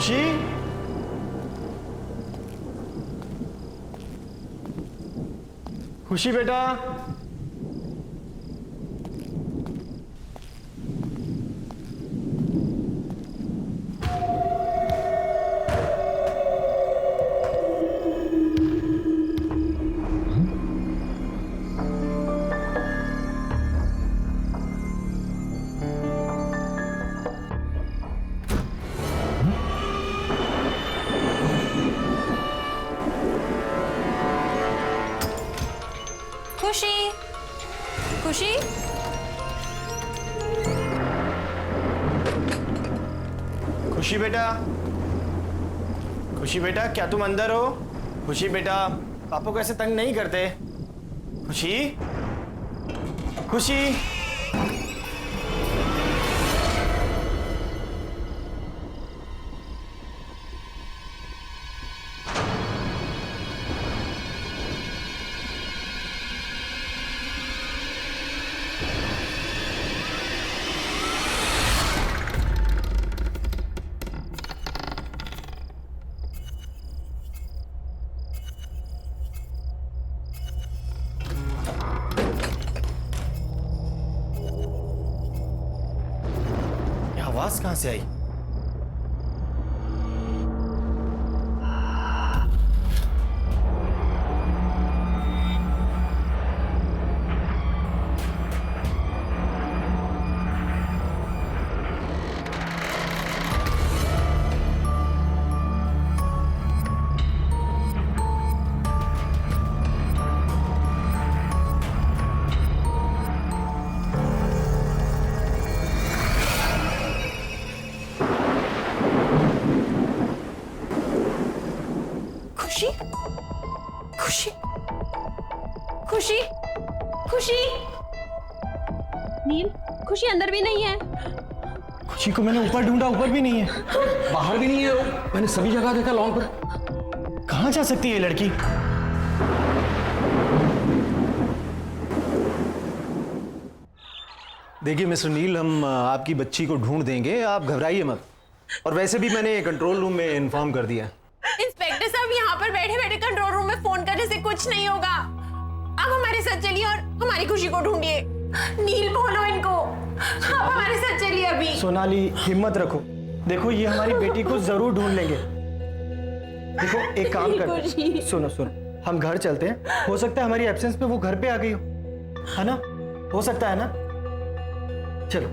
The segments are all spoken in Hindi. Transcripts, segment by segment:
खुशी, खुशी बेटा। खुशी, खुशी, खुशी बेटा, खुशी बेटा, क्या तुम अंदर हो? खुशी बेटा, पापा को ऐसे तंग नहीं करते। खुशी, खुशी। आवाज कहां से आई? खुशी, खुशी, खुशी, खुशी। नील, खुशी अंदर भी नहीं है। खुशी को मैंने ऊपर ढूंढा, ऊपर भी नहीं है। बाहर भी नहीं है वो। मैंने सभी जगह देखा लॉन पर। कहां जा सकती है ये लड़की? देखिए मिस्टर नील, हम आपकी बच्ची को ढूंढ देंगे, आप घबराइए मत। और वैसे भी मैंने कंट्रोल रूम में इन्फॉर्म कर दिया। इंस्पेक्टर साहब, यहाँ पर बैठे बैठे कंट्रोल रूम में फोन करने से कुछ नहीं होगा। आप हमारे साथ चलिए और हमारी खुशी को ढूंढिए। नील, बोलो इनको, आप हमारे साथ चलिए अभी। सोनाली, हिम्मत रखो। देखो, ये हमारी बेटी को जरूर ढूंढ लेंगे। देखो, एक काम करते हैं। सुनो सुनो, हम घर चलते हैं। हो सकता है हमारी एब्सेंस में वो घर पे आ गई हो, है ना? हो सकता है ना? चलो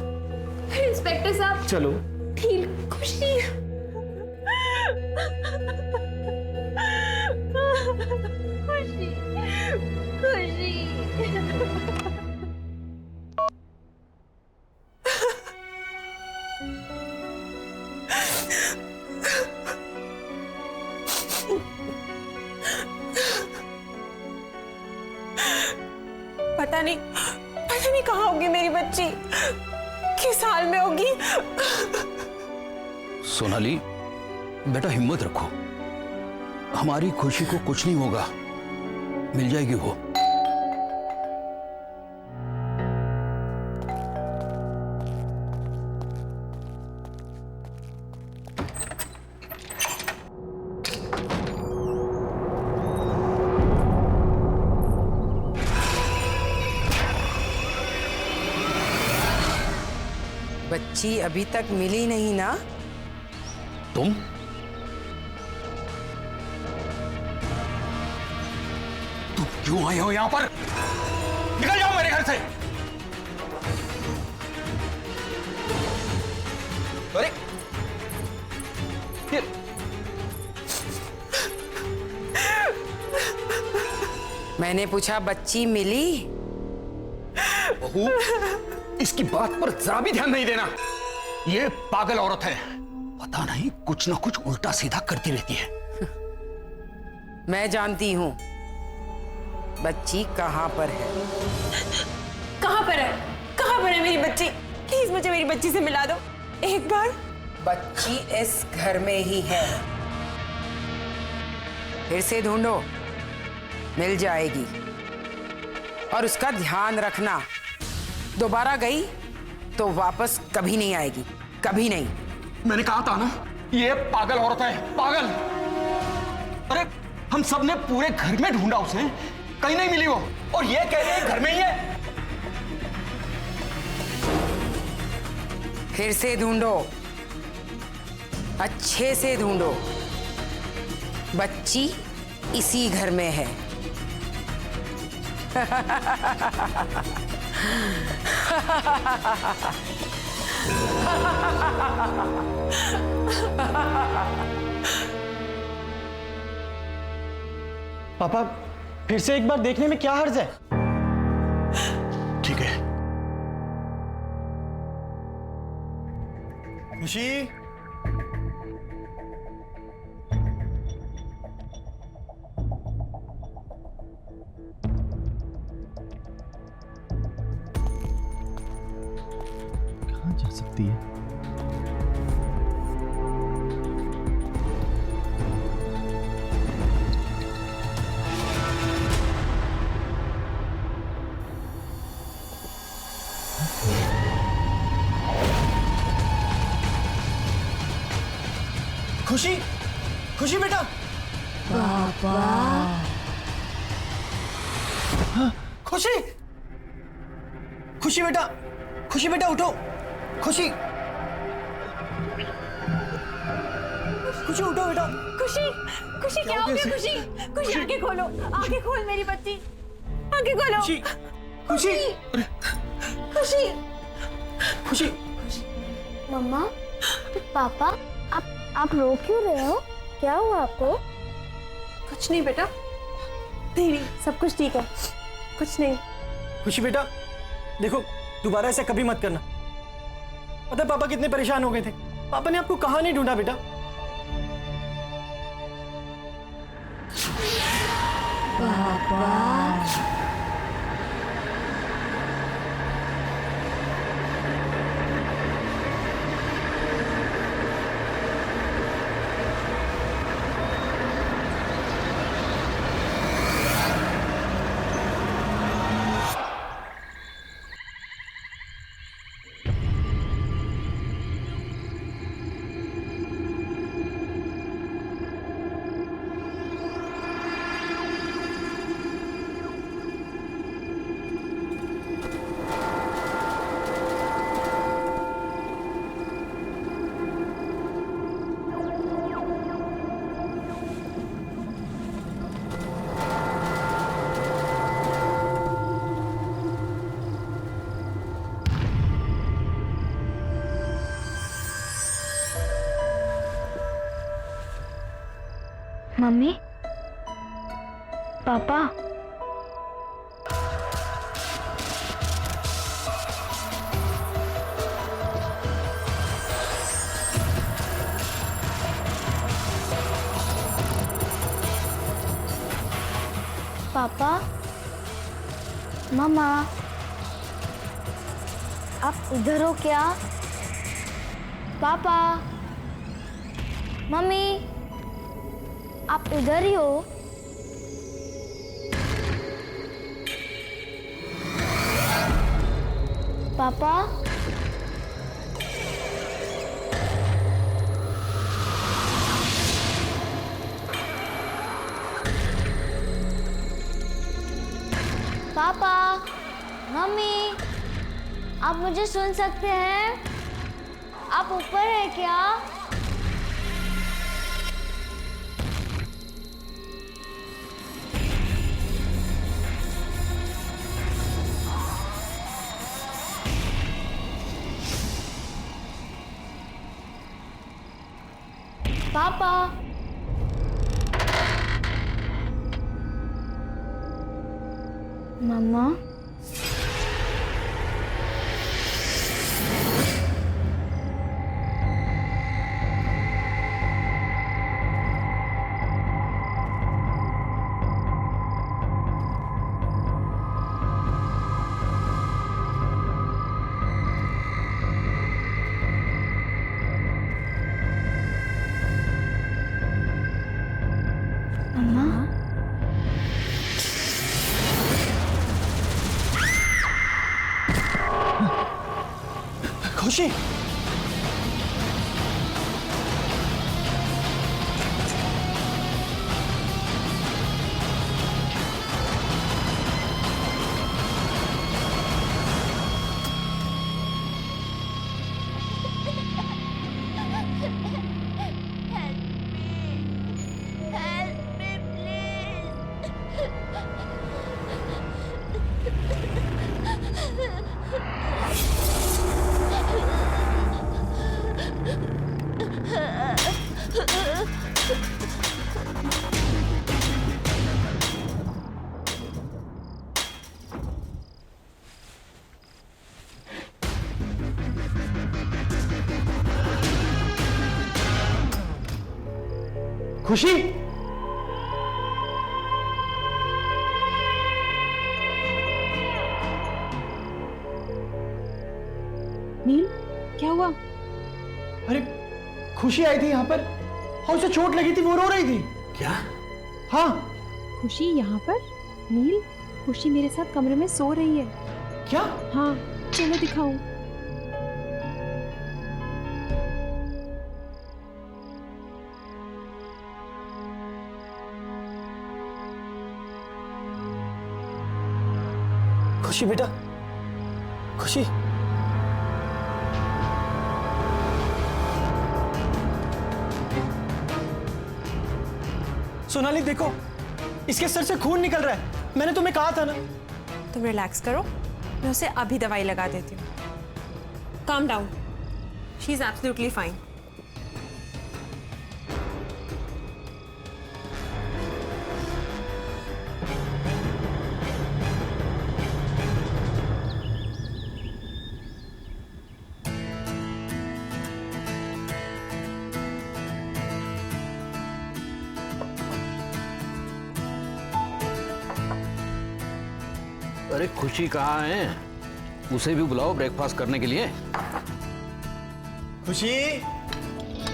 इंस्पेक्टर साहब, चलो। नील, खुशी। खुशी, खुशी। पता नहीं कहाँ होगी मेरी बच्ची, किस हाल में होगी। सोनाली बेटा, हिम्मत रखो, हमारी खुशी को कुछ नहीं होगा, मिल जाएगी वो। बच्ची अभी तक मिली नहीं ना? तुम क्यों आए हो यहां पर? निकल जाओ मेरे घर से। अरे मैंने पूछा बच्ची मिली? बहू, इसकी बात पर जरा भी ध्यान नहीं देना। ये पागल औरत है, पता नहीं कुछ ना कुछ उल्टा सीधा करती रहती है। मैं जानती हूं बच्ची कहां पर है। कहां पर है? कहां पर है मेरी बच्ची? प्लीज मुझे मेरी बच्ची से मिला दो एक बार। बच्ची इस घर में ही है, फिर से ढूंढो, मिल जाएगी। और उसका ध्यान रखना, दोबारा गई तो वापस कभी नहीं आएगी, कभी नहीं। मैंने कहा था ना, ये पागल औरत है, पागल। अरे हम सब ने पूरे घर में ढूंढा उसे, कहीं नहीं मिली वो, और ये कह रही है घर में ही है। फिर से ढूंढो, अच्छे से ढूंढो। बच्ची इसी घर में है। पापा फिर से एक बार देखने में क्या हर्ज है? ठीक है। खुशी, कहाँ जा सकती है? खुशी, खुशी बेटा। खुशी, खुशी बेटा, खुशी बेटा उठो। खुशी, खुशी उठो बेटा। खुशी, खुशी क्या हो गया? खुशी, खुशी आंखें खोलो, आंखें खोल मेरी बच्ची, आंखें खोलो। खुशी, खुशी, खुशी, खुशी। मम्मा, पापा, आप रो क्यों रहे हो? क्या हुआ आपको? कुछ नहीं बेटा, नहीं, सब कुछ ठीक है, कुछ नहीं। खुशी बेटा, देखो दोबारा ऐसा कभी मत करना। पता है पापा कितने परेशान हो गए थे। पापा ने आपको कहाँ नहीं ढूंढा बेटा। मम्मी, पापा, पापा, मम्मा, आप इधर हो क्या? पापा, मम्मी, आप इधर ही हो? पापा, पापा, मम्मी, आप मुझे सुन सकते हैं? आप ऊपर हैं क्या? पापा, मम्मा, खुशी, खुशी, नील, क्या हुआ? अरे खुशी आई थी यहाँ पर और उसे चोट लगी थी, वो रो रही थी। क्या? हाँ। खुशी यहाँ पर? नील, खुशी मेरे साथ कमरे में सो रही है। क्या? हाँ, चलो दिखाऊं। खुशी बेटा, खुशी। सोनाली देखो, इसके सर से खून निकल रहा है। मैंने तुम्हें कहा था ना। तुम रिलैक्स करो, मैं उसे अभी दवाई लगा देती हूँ। Calm down, she is absolutely fine. अरे खुशी कहाँ है? उसे भी बुलाओ ब्रेकफास्ट करने के लिए। खुशी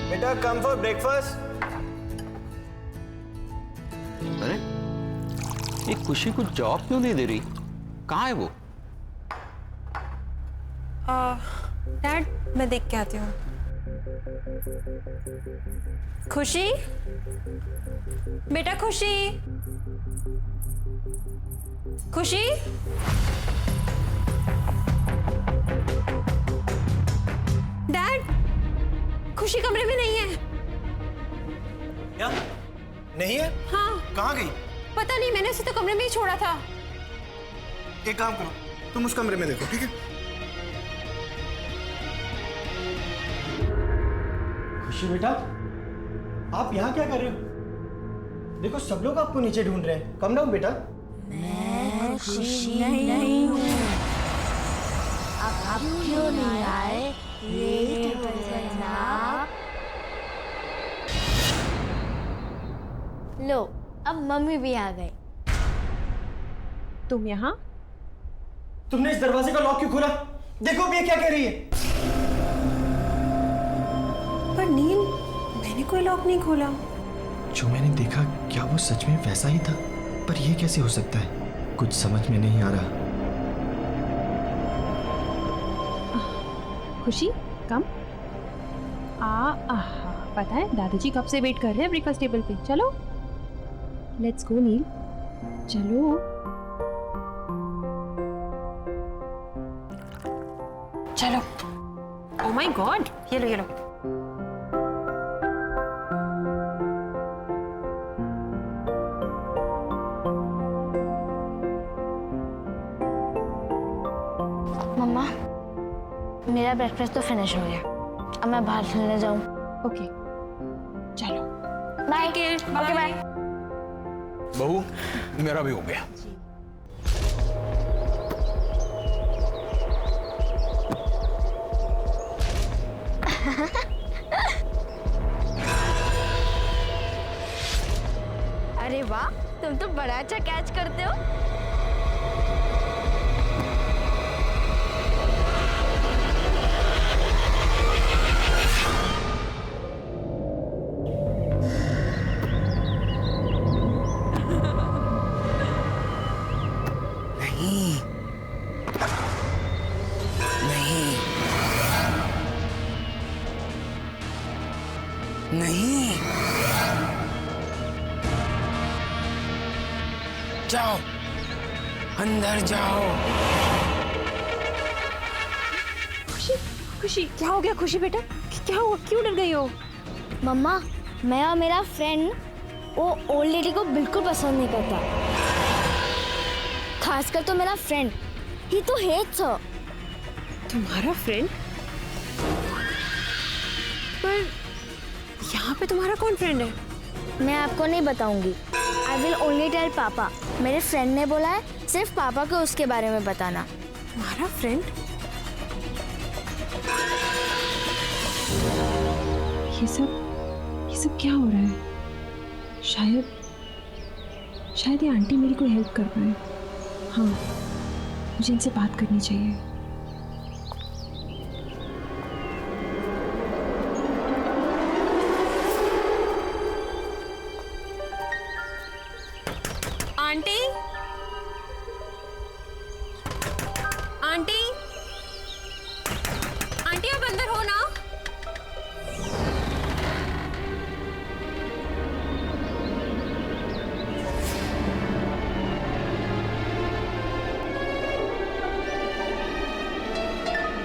बेटा, कम फॉर ब्रेकफास्ट। अरे ये खुशी को जॉब क्यों नहीं दे रही? कहाँ है वो? डैड, मैं देख के आती हूँ। खुशी, बेटा खुशी, खुशी। डैड, खुशी कमरे में नहीं है। क्या? नहीं है? हाँ, कहाँ गई? पता नहीं, मैंने उसे तो कमरे में ही छोड़ा था। एक काम करो, तुम उस कमरे में देखो, ठीक है? खुशी बेटा, आप यहाँ क्या कर रहे हो? देखो सब लोग आपको नीचे ढूंढ रहे हैं। कम डाउन बेटा। मैं खुशी नहीं हूँ। अब क्यों नहीं आए? लेट हो जनाब। लो, अब मम्मी भी आ गई। तुम यहाँ? तुमने इस दरवाजे का लॉक क्यों खोला? देखो अब ये क्या कह रही है। पर नील, मैंने कोई लॉक नहीं खोला। जो मैंने देखा, क्या वो सच में वैसा ही था? पर ये कैसे हो सकता है? कुछ समझ में नहीं आ रहा। खुशी, कम। पता है दादाजी कब से वेट कर रहे हैं ब्रेकफास्ट टेबल पे। चलो, लेट्स गो नील, चलो। चलो। ओह माय गॉड, ये लो, ये लो। मम्मा, मेरा ब्रेकफास्ट तो फिनिश हो गया। अब मैं बाहर खेलने जाऊँ। ओके, चलो। बाय। Okay bye. बहू, मेरा भी हो गया। अरे वाह, तुम तो बड़ा अच्छा कैच करते हो। नहीं, जाओ, अंदर जाओ। खुशी, खुशी, क्या हो गया खुशी बेटा? क्या हुआ, क्यों डर गई हो? मम्मा, मैं और मेरा फ्रेंड वो ओल्ड लेडी को बिल्कुल पसंद नहीं करता। खासकर तो मेरा फ्रेंड, ही तो हेट्स हर। तुम्हारा फ्रेंड? पर पे तुम्हारा कौन फ्रेंड है? मैं आपको नहीं बताऊंगी। आई विल ओनली टेल पापा। मेरे फ्रेंड ने बोला है सिर्फ पापा को उसके बारे में बताना। तुम्हारा फ्रेंड? ये सब क्या हो रहा है? शायद ये आंटी मेरी कोई हेल्प कर पाए। हाँ, मुझे इनसे बात करनी चाहिए। आंटी, आंटी, आंटी आप अंदर हो ना?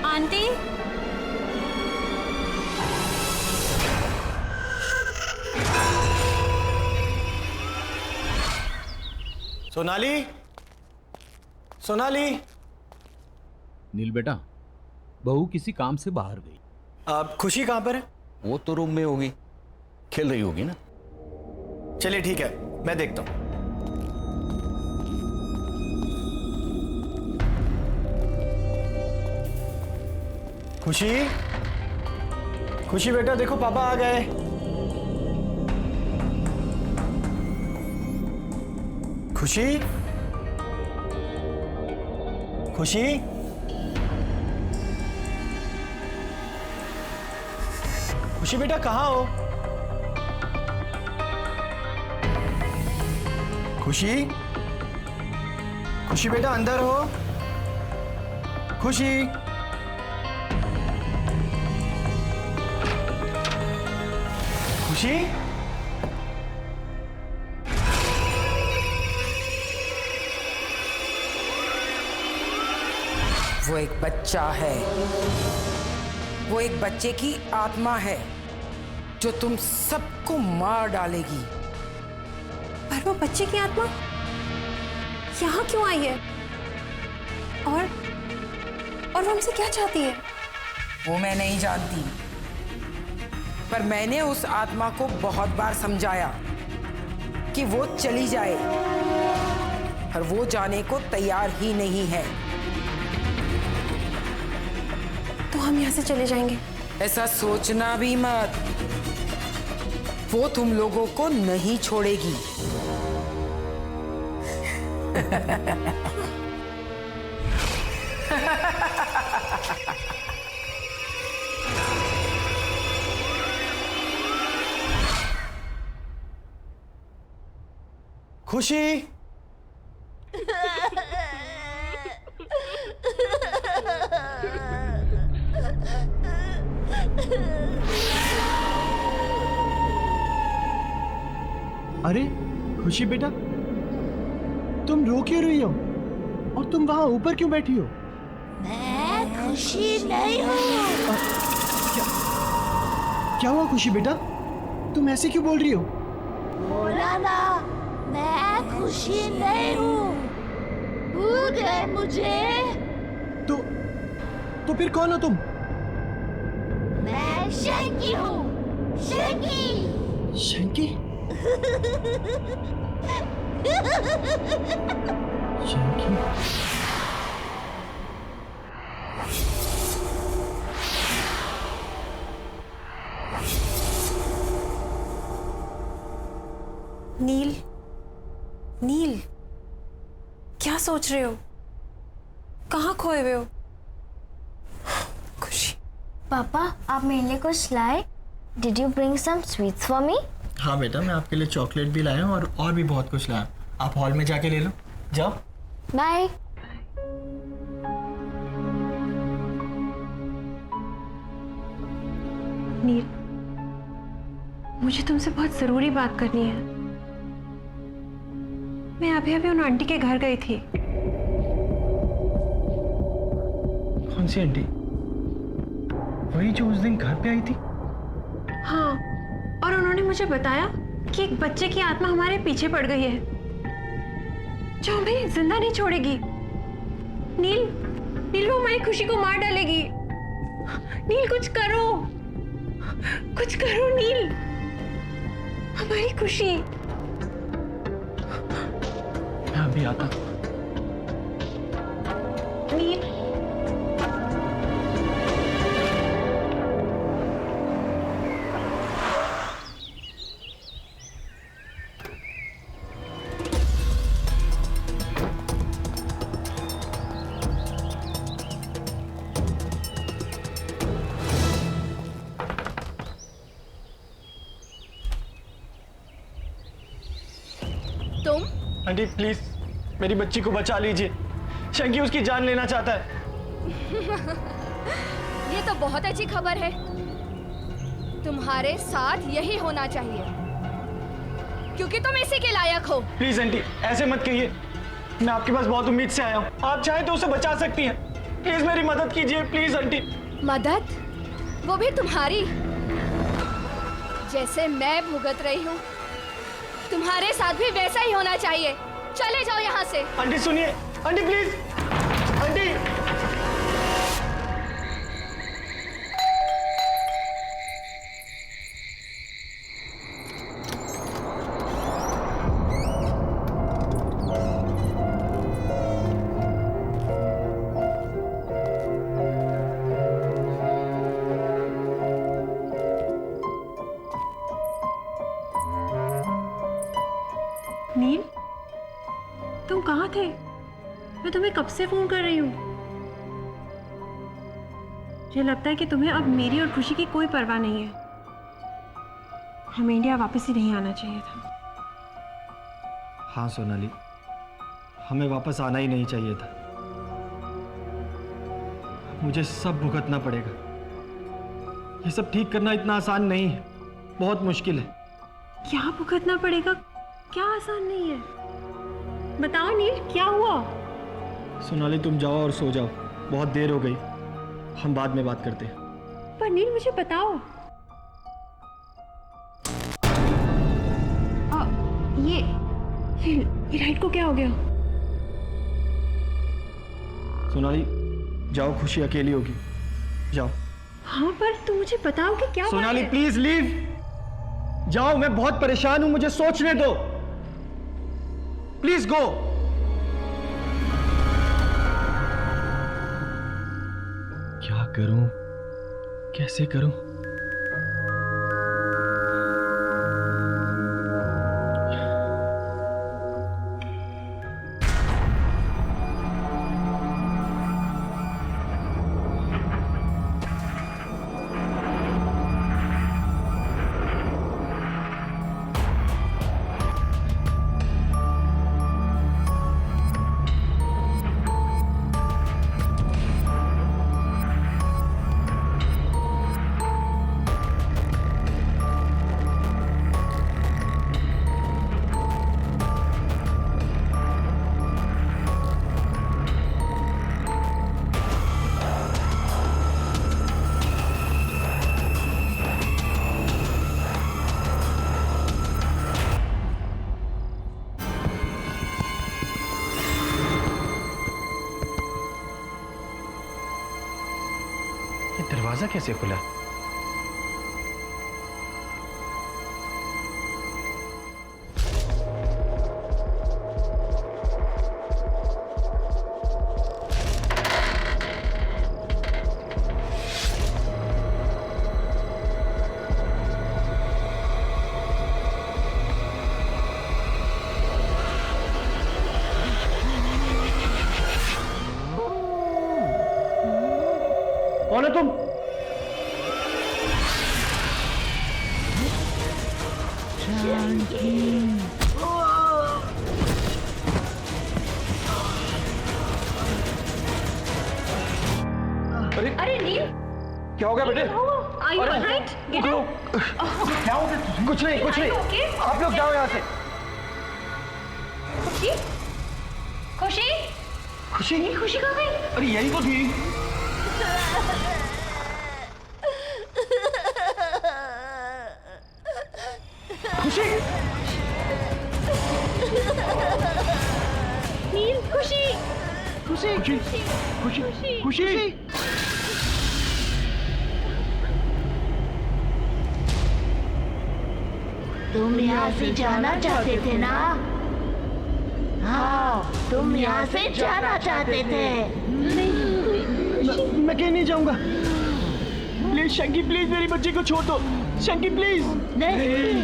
आंटी, सोनाली, सोनाली। नील बेटा, बहू किसी काम से बाहर गई। आप खुशी कहाँ पर है? वो तो रूम में होगी, खेल रही होगी ना। चलिए ठीक है, मैं देखता हूं। खुशी, खुशी बेटा देखो पापा आ गए। खुशी, खुशी, खुशी बेटा कहाँ हो? खुशी, खुशी बेटा अंदर हो? खुशी, खुशी, वो एक बच्चा है, वो एक बच्चे की आत्मा है जो तुम सबको मार डालेगी। पर वो बच्चे की आत्मा यहाँ क्यों आई है? और वो हमसे क्या चाहती है? वो मैं नहीं जानती, पर मैंने उस आत्मा को बहुत बार समझाया कि वो चली जाए, पर वो जाने को तैयार ही नहीं है। तो हम यहाँ से चले जाएंगे? ऐसा सोचना भी मत, वो तुम लोगों को नहीं छोड़ेगी। खुशी, अरे खुशी बेटा, तुम रो क्यों रही हो? और तुम वहां ऊपर क्यों बैठी हो? मैं खुशी नहीं हूँ। क्या हुआ खुशी बेटा, तुम ऐसे क्यों बोल रही हो? बोला ना, मैं खुशी नहीं हूँ। भूल गए मुझे? तो फिर कौन हो तुम? मैं शंकी हूँ, शंकी। शंकी? शंकी? नील, नील, क्या सोच रहे हो? कहाँ खोए हुए हो? खुशी। पापा, आप मेरे लिए कुछ लाए? Did you bring some sweets for me? हाँ बेटा, मैं आपके लिए चॉकलेट भी लाया हूँ और भी बहुत कुछ लाया। आप हॉल में जाके ले लो, जाओ। बाय। नील, मुझे तुमसे बहुत जरूरी बात करनी है। मैं अभी उन आंटी के घर गई थी। कौन सी आंटी? वही जो उस दिन घर पे आई थी? हाँ, और उन्होंने मुझे बताया कि एक बच्चे की आत्मा हमारे पीछे पड़ गई है जो हमें जिंदा नहीं छोड़ेगी। नील, नील वो हमारी खुशी को मार डालेगी। नील कुछ करो, कुछ करो नील। हमारी खुशी। मैं अभी आता हूँ। नील, तुम आंटी प्लीज मेरी बच्ची को बचा लीजिए। शंकी उसकी जान लेना चाहता है। ये तो बहुत अच्छी खबर है। तुम्हारे साथ यही होना चाहिए क्योंकि तुम इसी के लायक हो। प्लीज आंटी ऐसे मत कहिए। मैं आपके पास बहुत उम्मीद से आया हूँ। आप चाहे तो उसे बचा सकती हैं। प्लीज मेरी मदद कीजिए प्लीज आंटी। मदद? वो भी तुम्हारी? जैसे मैं भुगत रही हूँ तुम्हारे साथ भी वैसा ही होना चाहिए। चले जाओ यहाँ से। आंटी सुनिए, आंटी प्लीज, आंटी। नील, तुम कहाँ थे? मैं तुम्हें कब से फोन कर रही हूँ। मुझे लगता है कि तुम्हें अब मेरी और खुशी की कोई परवाह नहीं है। हमें इंडिया वापस ही नहीं आना चाहिए था। हाँ सोनाली, हमें वापस आना ही नहीं चाहिए था। मुझे सब भुगतना पड़ेगा। ये सब ठीक करना इतना आसान नहीं है, बहुत मुश्किल है। क्या भुगतना पड़ेगा? क्या आसान नहीं है? बताओ नील, क्या हुआ? सोनाली तुम जाओ और सो जाओ, बहुत देर हो गई। हम बाद में बात करते हैं। पर नील मुझे बताओ। ये लाइट को क्या हो गया? सोनाली जाओ, खुशी अकेली होगी, जाओ। हाँ पर तुम मुझे बताओ कि क्या हुआ सोनाली है? प्लीज लीव, जाओ। मैं बहुत परेशान हूं, मुझे सोचने दो। Please go. क्या करूं, कैसे करूं? दरवाजा कैसे खुला? कौन है तुम? अरे नील, क्या हो गया बेटे? Are you alright? Get up. क्या हो गया? कुछ नहीं, कुछ नहीं। Okay. आप लोग जाओ यहाँ से। खुशी? खुशी? खुशी? खुशी कहाँ गई? अरे यही तो थी। खुशी? नील, खुशी? खुशी? खुशी? खुशी? खुशी? तुम यहाँ से जाना चाहते थे ना? हाँ, तुम यहाँ से जाना चाहते थे। मैं कहीं नहीं जाऊंगा। प्लीज शंकी, प्लीज मेरी बच्ची को छोड़ दो। शंकी प्लीज। नहीं,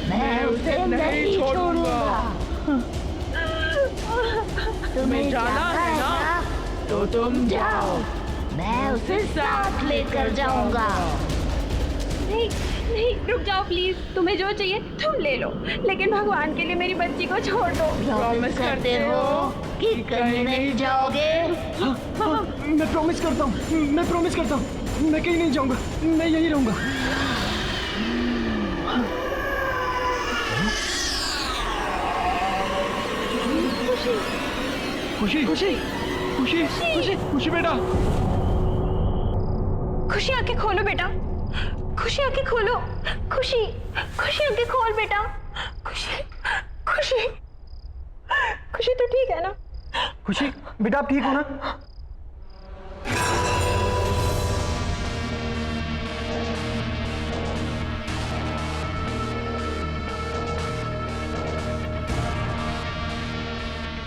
मैं उसे नहीं छोड़ूंगा। तुम्हें जाना है ना? तो तुम जाओ, मैं उसे साथ लेकर जाऊंगा। नहीं नहीं, रुक जाओ प्लीज। तुम्हें जो चाहिए तुम ले लो, लेकिन भगवान के लिए मेरी बच्ची को छोड़ दो। प्रॉमिस करते हो कि कहीं नहीं जाओगे? हाँ, मैं प्रॉमिस करता हूँ, मैं प्रॉमिस करता हूँ, मैं कहीं नहीं जाऊंगा, मैं यहीं रहूंगा। खुशी खुशी खुशी खुशी खुशी बेटा, खुशी आंखें खोलो बेटा, खुशी आंखें खोलो। खुशी खुशी आंखें खोल बेटा। खुशी खुशी खुशी तो ठीक है ना? खुशी बेटा आप ठीक हो ना?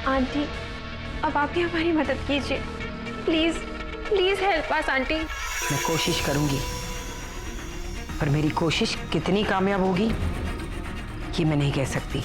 आंटी, अब आप ही हमारी मदद कीजिए, please please help us aunty. मैं कोशिश करूंगी, पर मेरी कोशिश कितनी कामयाब होगी ये मैं नहीं कह सकती।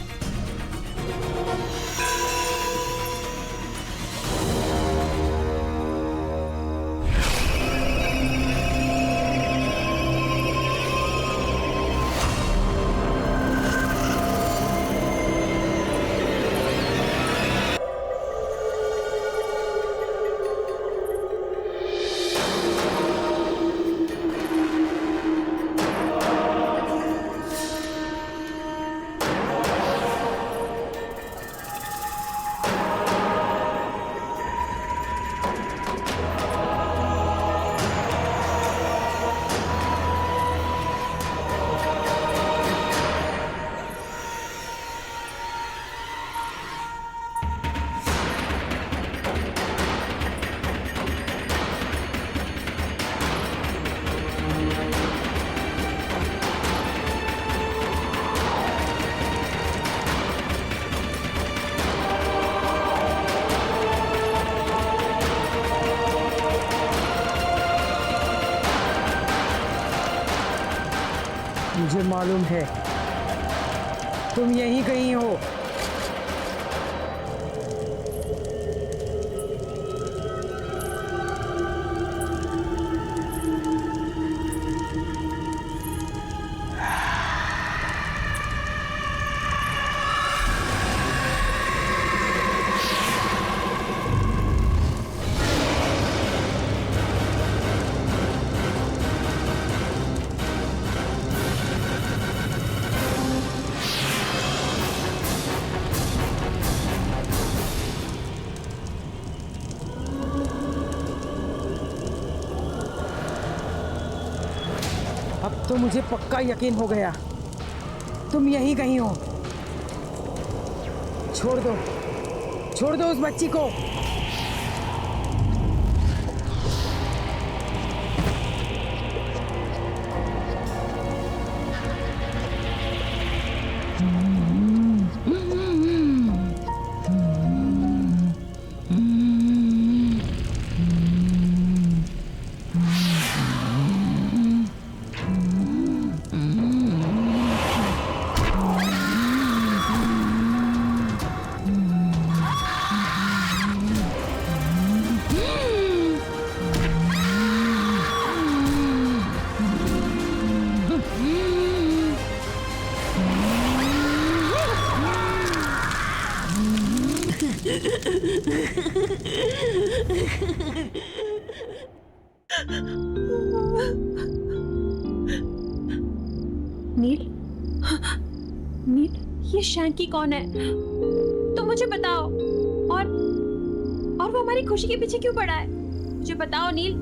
मुझे मालूम है तुम यहीं कहीं हो। अब तो मुझे पक्का यकीन हो गया तुम यहीं कहीं हो। छोड़ दो उस बच्ची को। नील, नील, ये शैंकी कौन है? तुम मुझे बताओ। और वो हमारी खुशी के पीछे क्यों पड़ा है? मुझे बताओ नील,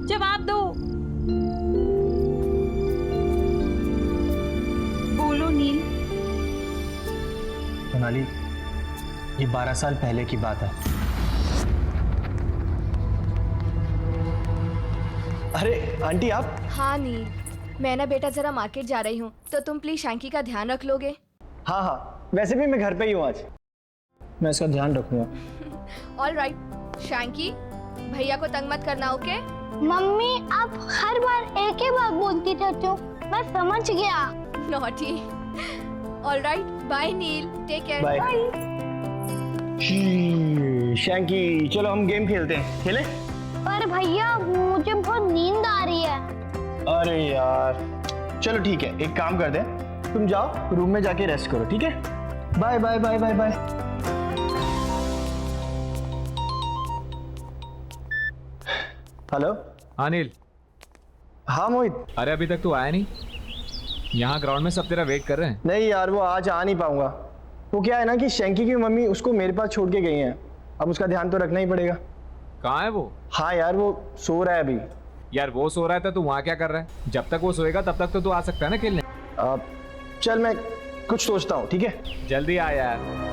जवाब दो। बोलो नील। सोनाली, ये 12 साल पहले की बात है। अरे आंटी आप? हाँ नील, मैं ना बेटा जरा मार्केट जा रही हूँ, तो तुम प्लीज शैंकी का ध्यान रख लोगे? हाँ हाँ, वैसे भी मैं घर पे ही हूँ आज, मैं इसका ध्यान रखूंगा। ऑल राइट शैंकी, भैया को तंग मत करना, ओके? मम्मी आप हर बार एक ही बात बोलती रहती हो, मैं समझ गया। नॉटी। ऑल राइट, बाय नील, टेक केयर। बाय। शैंकी चलो हम गेम खेलते हैं, खेले? पर भैया मुझे बहुत नींद आ रही है। अरे यार चलो ठीक है, एक काम कर दे, तुम जाओ रूम में जाके रेस्ट करो, ठीक है? Bye bye bye bye bye. Hello. हाँ नील। हाँ मोहित। अरे अभी तक तू आया नहीं, यहाँ ग्राउंड में सब तेरा वेट कर रहे हैं। नहीं यार, वो आज आ नहीं पाऊंगा। वो क्या है ना कि शैंकी की मम्मी उसको मेरे पास छोड़ के गई हैं, अब उसका ध्यान तो रखना ही पड़ेगा। कहाँ है वो? हाँ यार वो सो रहा है अभी। यार वो सो रहा है तो तू वहाँ क्या कर रहा है? जब तक वो सोएगा तब तक तो तू आ सकता है ना खेलने। चल मैं कुछ सोचता हूँ, ठीक है? जल्दी आ यार।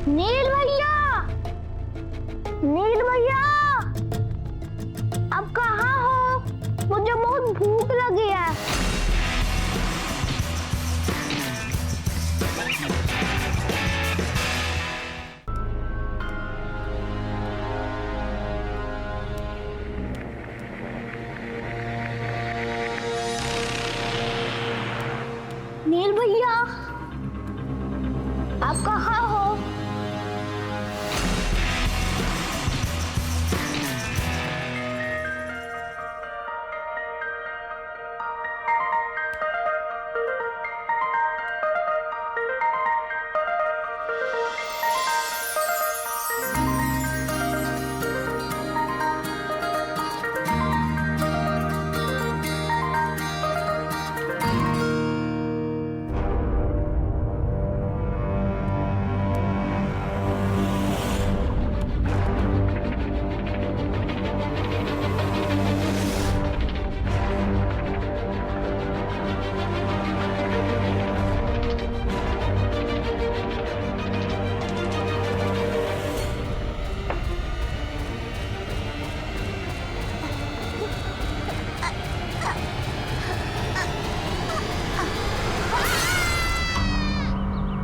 नील भैया, नील भैया, आप कहाँ हो? मुझे बहुत भूख लगी है। नील भैया, आप कहाँ हो?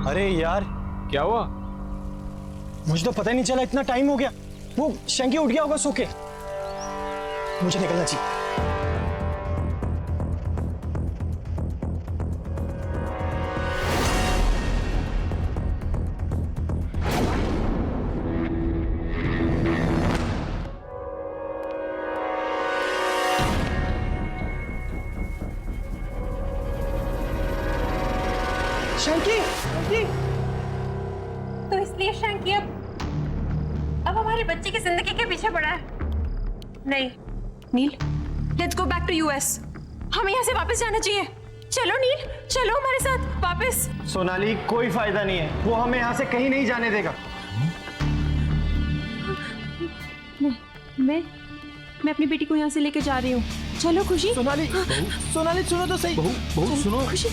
अरे यार क्या हुआ? मुझे तो पता ही नहीं चला, इतना टाइम हो गया। वो शैंकी उठ गया होगा सो के। मुझे निकलना चाहिए। शैंकी, शैंकी। तो इसलिए शैंकी अब हमारे बच्चे की जिंदगी के पीछे पड़ा है। नहीं Neel, let's go back to US. हमें यहाँ से वापस जाना चाहिए। चलो नील, चलो हमारे साथ वापस। सोनाली कोई फायदा नहीं है, वो हमें यहाँ से कहीं नहीं जाने देगा। मैं अपनी बेटी को यहाँ से लेके जा रही हूँ। चलो खुशी। सोनाली, सोनाली सुनो तो सही। बहू सुनो। खुशी,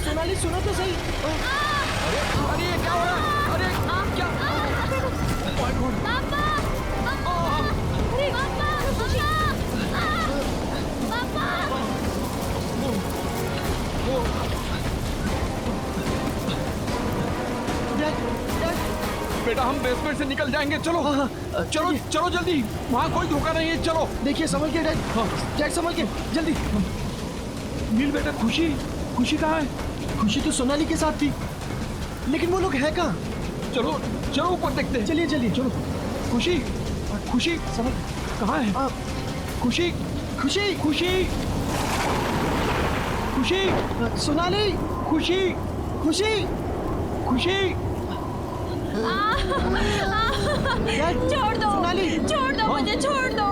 सोनाली सुनो तो सही। अरे ये क्या हो रहा है? अरे क्या? पापा, अरे पापा, बेटा हम बेसमेंट से निकल जाएंगे, चलो चलो चलो जल्दी, वहाँ कोई धोखा नहीं है, चलो। देखिए संभल के डैड, डैड संभल के जल्दी। नील बेटा, खुशी खुशी कहाँ है? खुशी तो सोनाली के साथ थी, लेकिन वो लोग है कहाँ? चलो चलो ऊपर देखते हैं। चलिए चलिए चलो। खुशी खुशी समझ कहाँ है? खुशी खुशी खुशी खुशी सोनाली खुशी खुशी खुशी छोड़ दो, सोनाली छोड़ दो, मुझे छोड़ दो।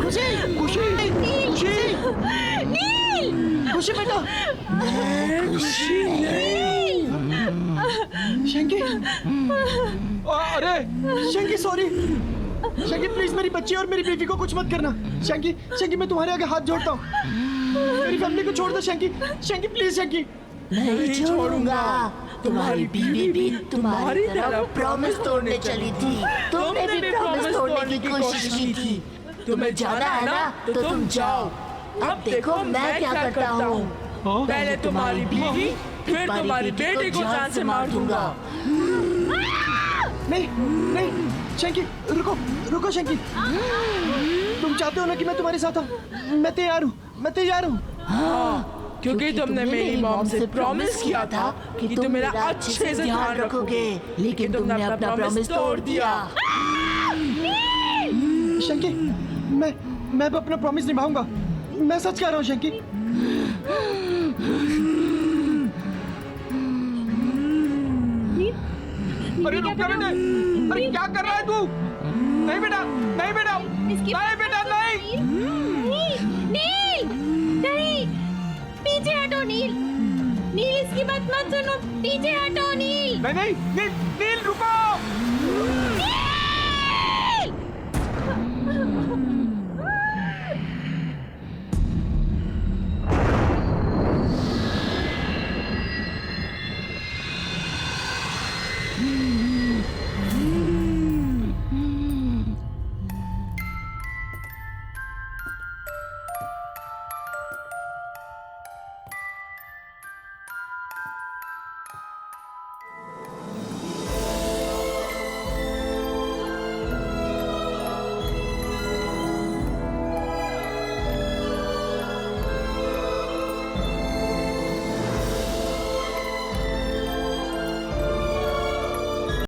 खुशी खुशी खुशी बेटा। शंकी, अरे शंकी सॉरी। शंकी प्लीज मेरी बच्ची और मेरी बीवी को कुछ मत करना। शंकी, शंकी मैं तुम्हारे आगे हाथ जोड़ता हूँ, मेरी फैमिली को छोड़ दो शंकी। शंकी प्लीज शंकी। नहीं छोड़ूंगा। तुम्हारी बीवी भी तुम्हारी तरह प्रॉमिस तोड़ने चली थी। तुमने भी प्रॉमिस तोड़ने की कोशिश की थी। तुम्हें जाना है ना तो तुम जाओ। अब देखो मैं क्या करता हूँ। पहले तुम्हारी बीवी फिर तुम्हारी बेटी को जान से मार दूंगा। नहीं नहीं शंकी, रुको रुको शंकी। तुम चाहते हो ना कि मैं तुम्हारे साथ हूँ? मैं तैयार हूँ, मैं तैयार हूँ। हाँ, क्योंकि तुमने मेरी मॉम से प्रॉमिस किया था कि तुम मेरा अच्छे से ध्यान रखोगे, लेकिन तुमने अपना प्रॉमिस तोड़ दिया। शंकी, मैं अब अपना प्रॉमिस निभाऊंगा। मैं सच कह रहा हूँ शंकी। अरे रुक जा बेटे, अरे क्या कर रहा है तू? नहीं बेटा, नहीं बेटा, नहीं बेटा, नहीं। नील, नहीं, पीछे हटो नील। नील इसकी बात मत सुनो, पीछे हटो नील। नहीं नहीं, नील, नील।